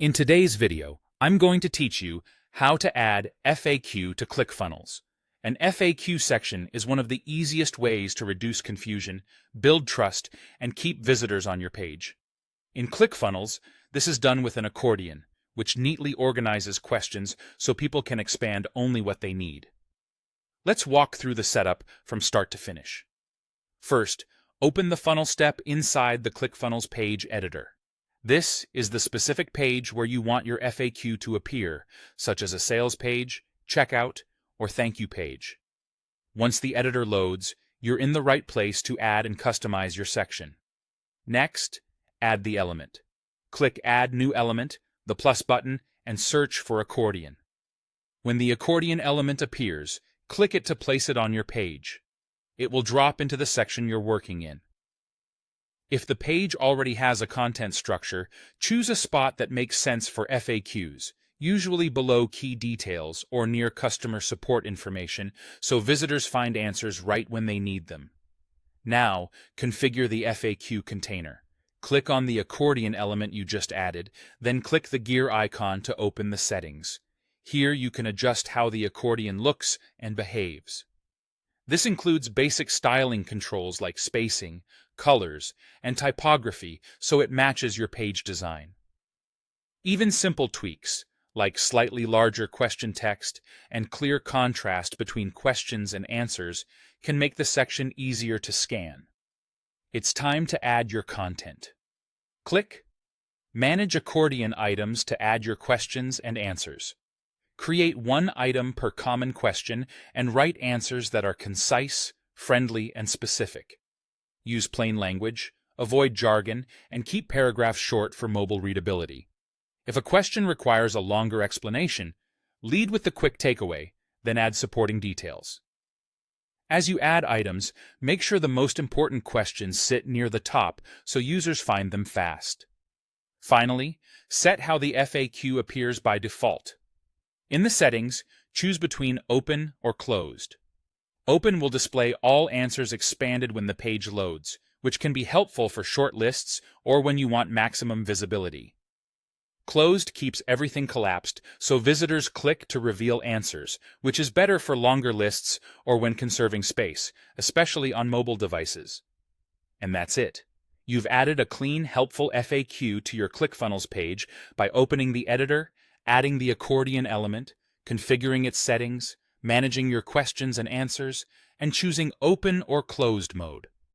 In today's video, I'm going to teach you how to add FAQ to ClickFunnels. An FAQ section is one of the easiest ways to reduce confusion, build trust, and keep visitors on your page. In ClickFunnels, this is done with an accordion, which neatly organizes questions so people can expand only what they need. Let's walk through the setup from start to finish. First, open the funnel step inside the ClickFunnels page editor. This is the specific page where you want your FAQ to appear, such as a sales page, checkout, or thank you page. Once the editor loads, you're in the right place to add and customize your section. Next, add the element. Click Add New Element, the plus button, and search for accordion. When the accordion element appears, click it to place it on your page. It will drop into the section you're working in. If the page already has a content structure, choose a spot that makes sense for FAQs, usually below key details or near customer support information, so visitors find answers right when they need them. Now, configure the FAQ container. Click on the accordion element you just added, then click the gear icon to open the settings. Here you can adjust how the accordion looks and behaves. This includes basic styling controls like spacing, colors, and typography so it matches your page design. Even simple tweaks, like slightly larger question text and clear contrast between questions and answers, can make the section easier to scan. It's time to add your content. Click Manage Accordion Items to add your questions and answers. Create one item per common question and write answers that are concise, friendly, and specific. Use plain language, avoid jargon, and keep paragraphs short for mobile readability. If a question requires a longer explanation, lead with the quick takeaway, then add supporting details. As you add items, make sure the most important questions sit near the top so users find them fast. Finally, set how the FAQ appears by default. In the settings, choose between Open or Closed. Open will display all answers expanded when the page loads, which can be helpful for short lists or when you want maximum visibility. Closed keeps everything collapsed, so visitors click to reveal answers, which is better for longer lists or when conserving space, especially on mobile devices. And that's it. You've added a clean, helpful FAQ to your ClickFunnels page by opening the editor, adding the accordion element, configuring its settings, managing your questions and answers, and choosing Open or Closed mode.